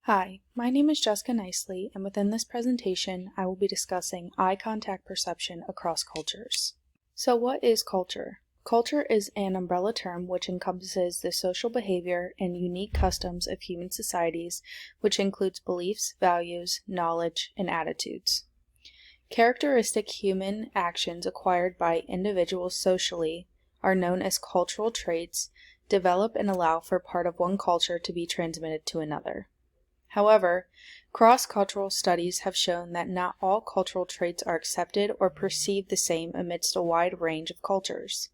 Hi, my name is Jessica Nicely, and within this presentation, I will be discussing eye contact perception across cultures. So what is culture? Culture is an umbrella term which encompasses the social behavior and unique customs of human societies, which includes beliefs, values, knowledge, and attitudes. Characteristic human actions acquired by individuals socially are known as cultural traits, develop and allow for part of one culture to be transmitted to another. However, cross-cultural studies have shown that not all cultural traits are accepted or perceived the same amidst a wide range of cultures.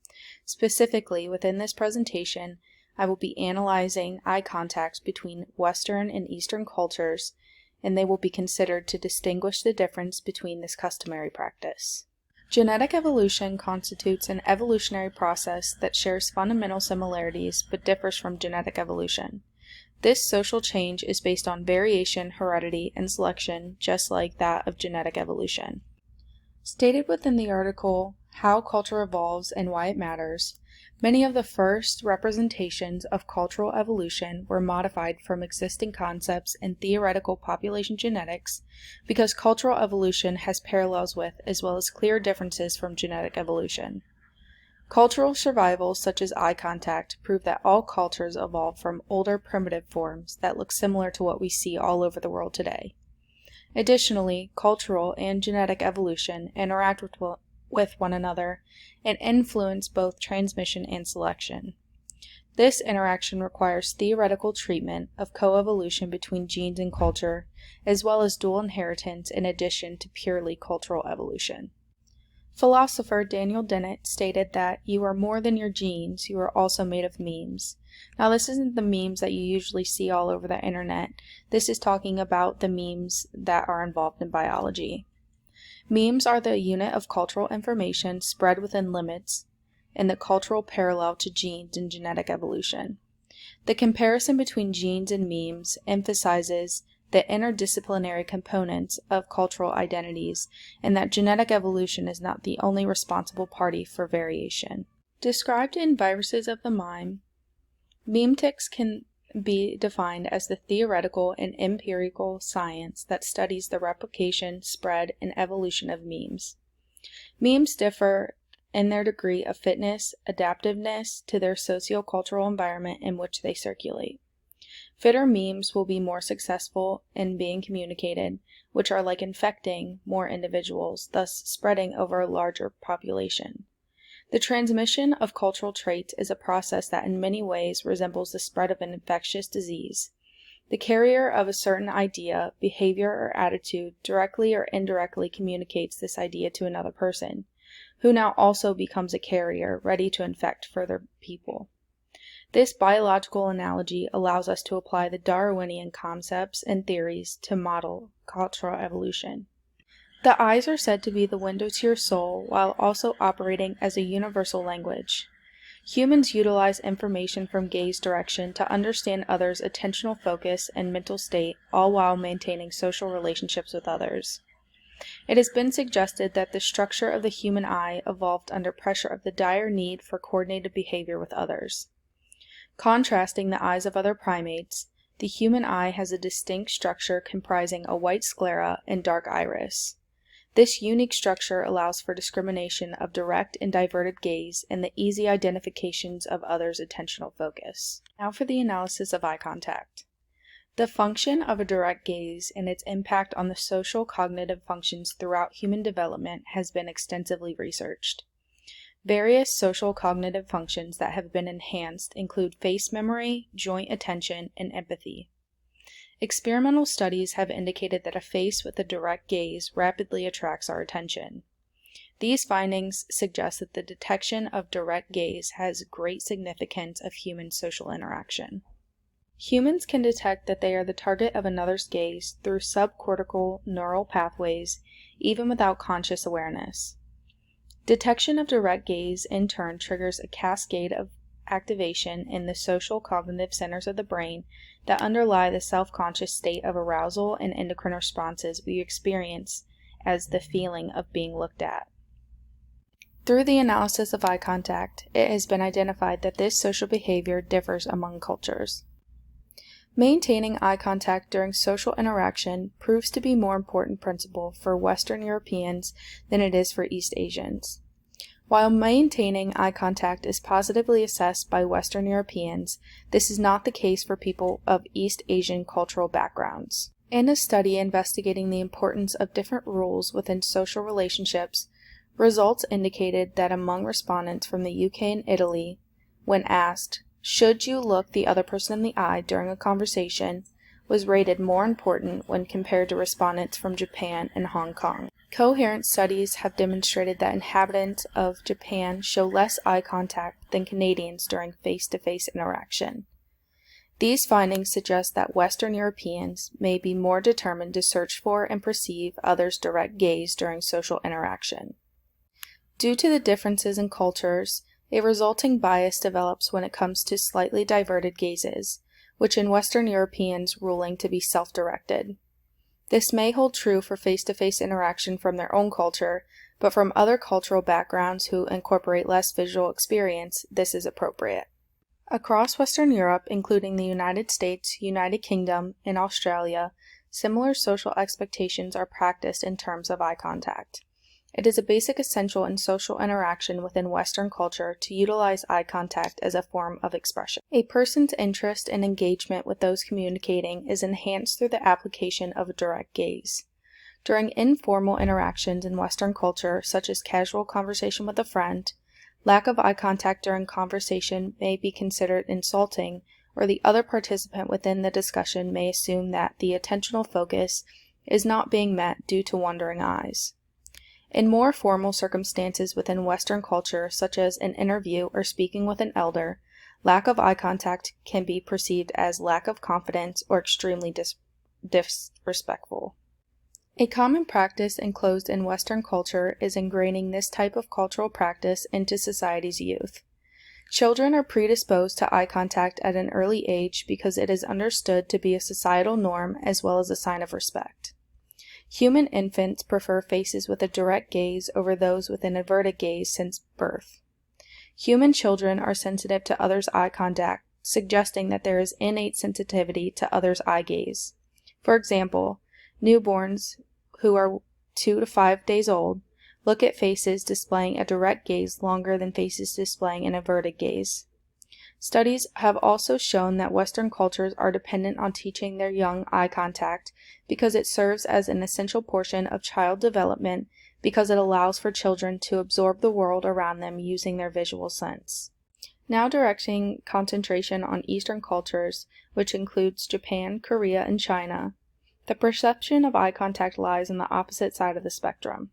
Specifically, within this presentation, I will be analyzing eye contact between Western and Eastern cultures, and they will be considered to distinguish the difference between this customary practice. Genetic evolution constitutes an evolutionary process that shares fundamental similarities but differs from genetic evolution. This social change is based on variation, heredity, and selection, just like that of genetic evolution. Stated within the article, How Culture Evolves and Why It Matters, many of the first representations of cultural evolution were modified from existing concepts in theoretical population genetics because cultural evolution has parallels with as well as clear differences from genetic evolution. Cultural survivals such as eye contact prove that all cultures evolved from older primitive forms that look similar to what we see all over the world today. Additionally, cultural and genetic evolution interact with one another and influence both transmission and selection. This interaction requires theoretical treatment of coevolution between genes and culture, as well as dual inheritance in addition to purely cultural evolution. Philosopher Daniel Dennett stated that you are more than your genes, you are also made of memes. Now, this isn't the memes that you usually see all over the internet. This is talking about the memes that are involved in biology. Memes are the unit of cultural information spread within limits and the cultural parallel to genes in genetic evolution. The comparison between genes and memes emphasizes the interdisciplinary components of cultural identities, and that genetic evolution is not the only responsible party for variation. Described in Viruses of the Mime, memetics can be defined as the theoretical and empirical science that studies the replication, spread, and evolution of memes. Memes differ in their degree of fitness, adaptiveness to their socio-cultural environment in which they circulate. Fitter memes will be more successful in being communicated, which are like infecting more individuals, thus spreading over a larger population. The transmission of cultural traits is a process that in many ways resembles the spread of an infectious disease. The carrier of a certain idea, behavior, or attitude directly or indirectly communicates this idea to another person, who now also becomes a carrier, ready to infect further people. This biological analogy allows us to apply the Darwinian concepts and theories to model cultural evolution. The eyes are said to be the window to your soul while also operating as a universal language. Humans utilize information from gaze direction to understand others' attentional focus and mental state, all while maintaining social relationships with others. It has been suggested that the structure of the human eye evolved under pressure of the dire need for coordinated behavior with others. Contrasting the eyes of other primates, the human eye has a distinct structure comprising a white sclera and dark iris. This unique structure allows for discrimination of direct and diverted gaze and the easy identifications of others' attentional focus. Now for the analysis of eye contact. The function of a direct gaze and its impact on the social cognitive functions throughout human development has been extensively researched. Various social cognitive functions that have been enhanced include face memory, joint attention, and empathy. Experimental studies have indicated that a face with a direct gaze rapidly attracts our attention. These findings suggest that the detection of direct gaze has great significance of human social interaction. Humans can detect that they are the target of another's gaze through subcortical neural pathways, even without conscious awareness. Detection of direct gaze in turn triggers a cascade of activation in the social cognitive centers of the brain that underlie the self-conscious state of arousal and endocrine responses we experience as the feeling of being looked at. Through the analysis of eye contact, it has been identified that this social behavior differs among cultures. Maintaining eye contact during social interaction proves to be a more important principle for Western Europeans than it is for East Asians. While maintaining eye contact is positively assessed by Western Europeans, this is not the case for people of East Asian cultural backgrounds. In a study investigating the importance of different rules within social relationships, results indicated that among respondents from the UK and Italy, when asked, "Should you look the other person in the eye during a conversation?" was rated more important when compared to respondents from Japan and Hong Kong. Coherent studies have demonstrated that inhabitants of Japan show less eye contact than Canadians during face-to-face interaction. These findings suggest that Western Europeans may be more determined to search for and perceive others' direct gaze during social interaction. Due to the differences in cultures, a resulting bias develops when it comes to slightly diverted gazes, which in Western Europeans ruling to be self-directed. This may hold true for face-to-face interaction from their own culture, but from other cultural backgrounds who incorporate less visual experience, this is appropriate. Across Western Europe, including the United States, United Kingdom, and Australia, similar social expectations are practiced in terms of eye contact. It is a basic essential in social interaction within Western culture to utilize eye contact as a form of expression. A person's interest and engagement with those communicating is enhanced through the application of a direct gaze. During informal interactions in Western culture, such as casual conversation with a friend, lack of eye contact during conversation may be considered insulting, or the other participant within the discussion may assume that the attentional focus is not being met due to wandering eyes. In more formal circumstances within Western culture, such as an interview or speaking with an elder, lack of eye contact can be perceived as lack of confidence or extremely disrespectful. A common practice enclosed in Western culture is ingraining this type of cultural practice into society's youth. Children are predisposed to eye contact at an early age because it is understood to be a societal norm as well as a sign of respect. Human infants prefer faces with a direct gaze over those with an averted gaze since birth. Human children are sensitive to others' eye contact, suggesting that there is innate sensitivity to others' eye gaze. For example, newborns who are 2 to 5 days old look at faces displaying a direct gaze longer than faces displaying an averted gaze. Studies have also shown that Western cultures are dependent on teaching their young eye contact because it serves as an essential portion of child development because it allows for children to absorb the world around them using their visual sense. Now directing concentration on Eastern cultures, which includes Japan, Korea, and China, the perception of eye contact lies on the opposite side of the spectrum.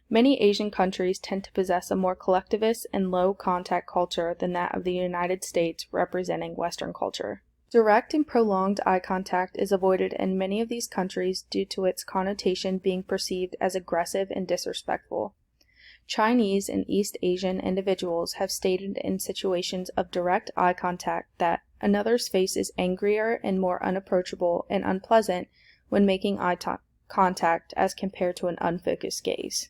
Many Asian countries tend to possess a more collectivist and low-contact culture than that of the United States, representing Western culture. Direct and prolonged eye contact is avoided in many of these countries due to its connotation being perceived as aggressive and disrespectful. Chinese and East Asian individuals have stated in situations of direct eye contact that another's face is angrier and more unapproachable and unpleasant when making eye contact as compared to an unfocused gaze.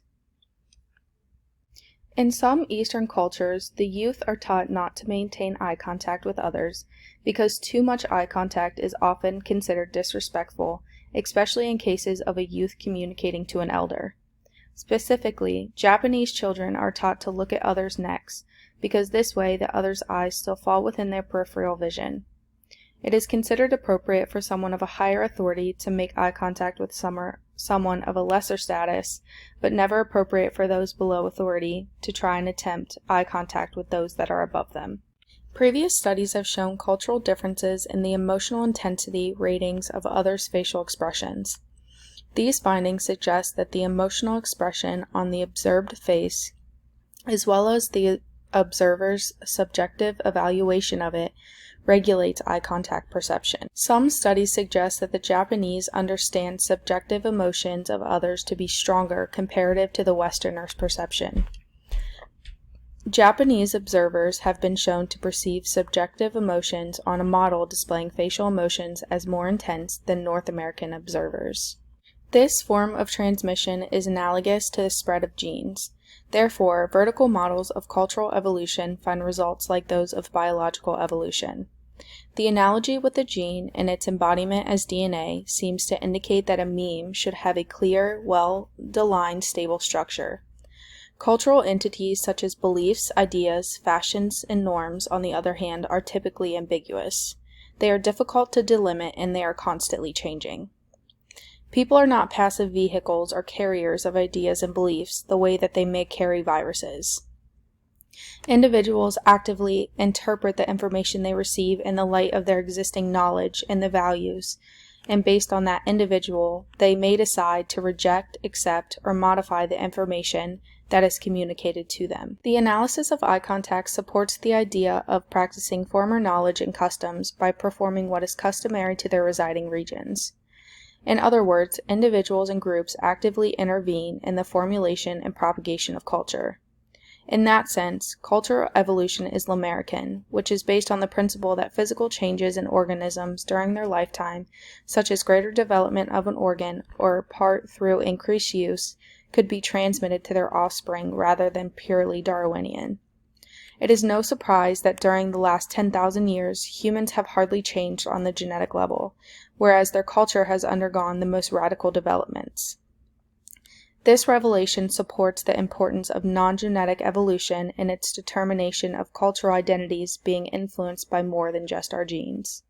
In some Eastern cultures, the youth are taught not to maintain eye contact with others because too much eye contact is often considered disrespectful, especially in cases of a youth communicating to an elder. Specifically, Japanese children are taught to look at others' necks because this way the other's eyes still fall within their peripheral vision. It is considered appropriate for someone of a higher authority to make eye contact with someone of a lesser status, but never appropriate for those below authority to try and attempt eye contact with those that are above them. Previous studies have shown cultural differences in the emotional intensity ratings of others' facial expressions. These findings suggest that the emotional expression on the observed face, as well as the observer's subjective evaluation of it, regulates eye contact perception. Some studies suggest that the Japanese understand subjective emotions of others to be stronger comparative to the Westerner's perception. Japanese observers have been shown to perceive subjective emotions on a model displaying facial emotions as more intense than North American observers. This form of transmission is analogous to the spread of genes. Therefore, vertical models of cultural evolution find results like those of biological evolution. The analogy with the gene and its embodiment as DNA seems to indicate that a meme should have a clear, well-designed, stable structure. Cultural entities such as beliefs, ideas, fashions, and norms, on the other hand, are typically ambiguous. They are difficult to delimit and they are constantly changing. People are not passive vehicles or carriers of ideas and beliefs the way that they may carry viruses. Individuals actively interpret the information they receive in the light of their existing knowledge and the values, and based on that individual, they may decide to reject, accept, or modify the information that is communicated to them. The analysis of eye contact supports the idea of practicing former knowledge and customs by performing what is customary to their residing regions. In other words, individuals and groups actively intervene in the formulation and propagation of culture. In that sense, cultural evolution is Lamarckian, which is based on the principle that physical changes in organisms during their lifetime, such as greater development of an organ or part through increased use, could be transmitted to their offspring rather than purely Darwinian. It is no surprise that during the last 10,000 years, humans have hardly changed on the genetic level, whereas their culture has undergone the most radical developments. This revelation supports the importance of non-genetic evolution in its determination of cultural identities being influenced by more than just our genes.